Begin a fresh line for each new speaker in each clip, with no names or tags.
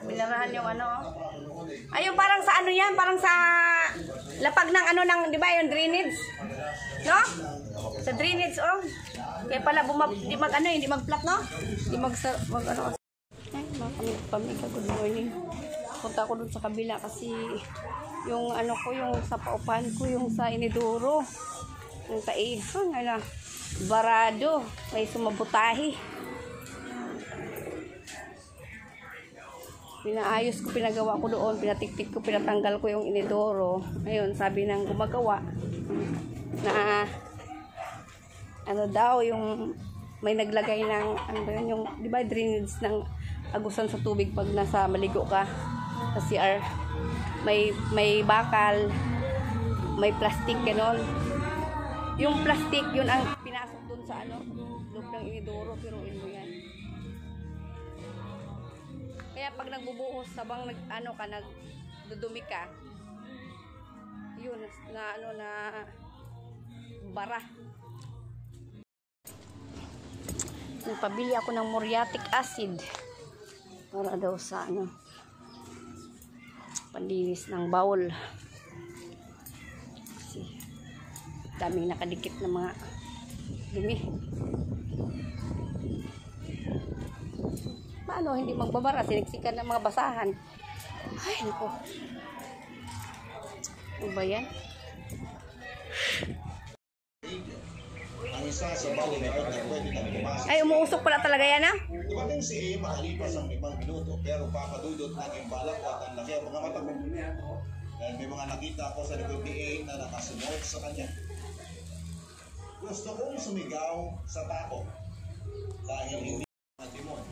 binarahan yung ano. Ayun, parang sa ano yan, parang sa lapag ng ano ng, di ba, yung drainage? No? Sa drainage, oh. Kaya pala, hindi mag-flat, no? Hindi ano. Ay, mga pamika, good morning. Punta ko dun sa kabila kasi yung ano ko, yung sa paupan ko, yung sa iniduro. Yung taihang, ano, barado. May sumabutahi. Pinaayos ko, pinagawa ko doon, pinatiktik ko, pinatanggal ko yung inidoro. Ayun, sabi ng gumagawa na ano daw, yung may naglagay ng ano ba yun, yung di ba drainage ng agusan sa tubig pag nasa maligo ka sa CR, may bakal, may plastic, ganon. Yung plastic, yun ang pinasok dun sa ano, loob ng inidoro, pero mo yan. Kaya pag nagbubuhos, sabang nagdudumi ka, yun, na ano na bara. Nagpabili ako ng muriatic acid para daw sa ano, panlinis ng bawol. Kasi daming nakadikit na mga dumi. Paano hindi magbabara? Siniksikan ng mga basahan. Ay, naku. Ano ba yan? Ay, umuusok pala talaga yan, ha?
Dumating si A makalipas ang 5 minuto, pero papadudot ng imbalak at ang laki ang mga mata ko. Dahil may mga nakita ako sa likod ni A na nakasunod sa kanya. Gusto kong sumigaw sa takot dahil hindi ang demon.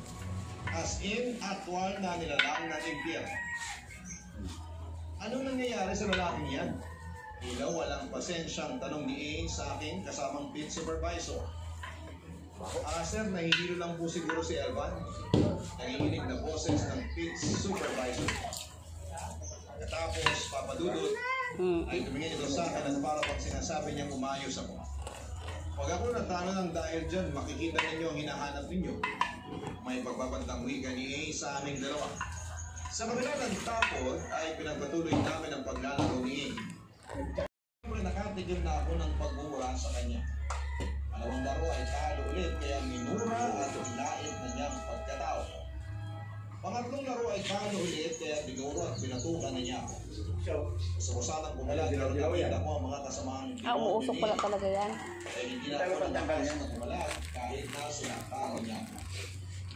As in, actual na nilalang ng impyerno. Anong nangyayari sa lalaking yan? Ilaw walang pasensyang tanong ni A sa akin kasamang pit supervisor. Sir, nahihilo lang po siguro si Elvan. Nanginginig na boses ng pit supervisor. Katapos, papadudot, ay tumingin ito sa akin at para pag sinasabi niyang umayos ako. Pag ako natalo ng dahil dyan, makikita ninyo ang hinahanap ninyo. May pagbabantang wika ni A sa aming dalawa. Sa kabila ng takot ay pinagpatuloy namin ang paglalaro ni A. Siyempre nakatigil na ako ng pagbura sa kanya. Dalawang laro ay talo ulit kaya minura at lait na niyang pagkatao. Pangatlong laro ay talo ulit kaya biguro at pinatukan na niya ako. Sa kusanang bumalag pero nakita mo ang mga kasamahan.
Umuusok pala talaga yan.
Ay hindi na ako nagkakas na bumalag kahit na sinaktahan niya.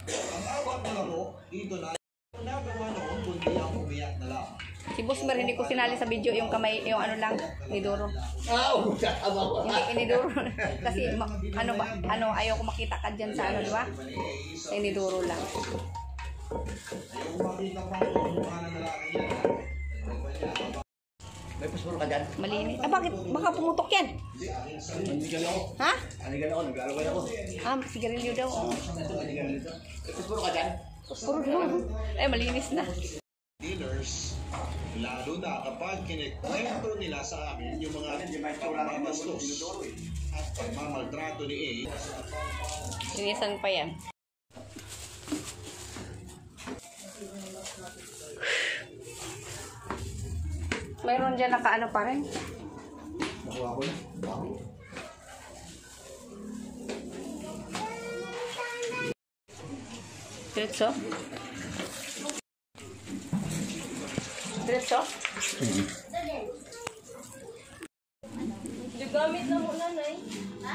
Ang awat na laro, dito na nagawa noon kundi ang umiyak na lang.
Si Busmer, hindi ko sinali sa video yung kamay, yung ano lang, inidoro. Hindi inidoro. Kasi ayaw ko makita ka dyan sa ano, di ba? Sa inidoro lang.
Ayaw ko makita pa kung mukha na lalaki yan.
May puspuro ka dyan?
Malinis. Bakit? Baka pumutok yan.
Nanigan ako.
Ha?
Nanigan ako, nag-alaway ako.
Sigarilyo daw.
May puspuro ka dyan?
Puspuro daw. Malinis na.
Dealers, lalo na kapag kinikwento nila sa amin yung mga pagmamabastos at pagmamaltrato ni A.
Linisan pa yan. Mayroon dyan nakaano pa rin.
Nakuha ko na.
Diretso? Diretso? Gamit na mo, nanay. Ha?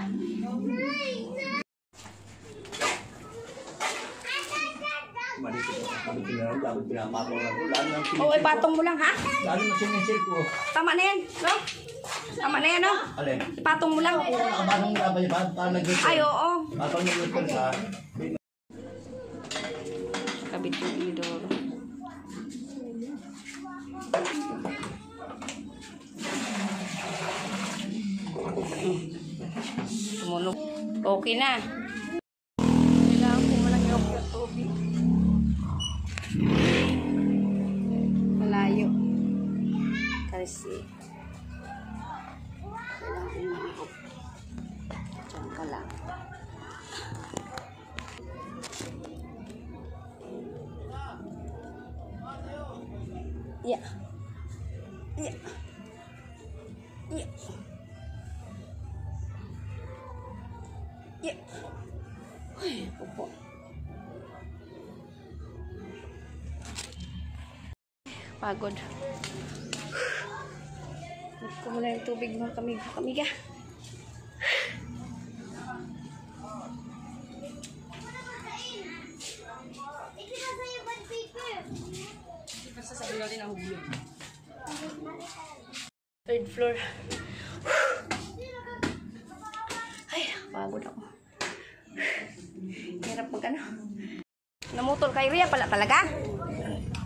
Patong mo lang, ha?
Lalo na sinisil ko.
Tama na yan, no? Tama na yan, no?
Alin?
Patong mo lang.
Patong mo lang ba yan? Parang nag-gulp.
Ay, oo.
Patong nag-gulp sa...
Kabit yung inidoro. Tumunog. Okay na. Kailangan ko mo lang yung tubig. Malayo. Kasi kailangan umihop. Diyan ka lang. Yeah. Yeah. Yeah. Yeah. Uy, pupo. Pagod. Ko muna yung tubig mga kamiga. Third floor. Ay, pagod ako. Hirap mag ano. Namutol kay Ria pala talaga.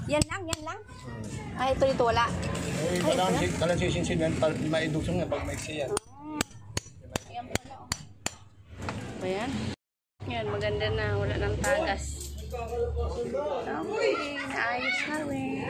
Yan lang. Ay, ito wala.
Talang sisinsin yan, maidusong nga pag maiksi yan.
Ayan pala. Ayan. Yan, maganda na. Wala nang tagas. Okay, naayos na rin.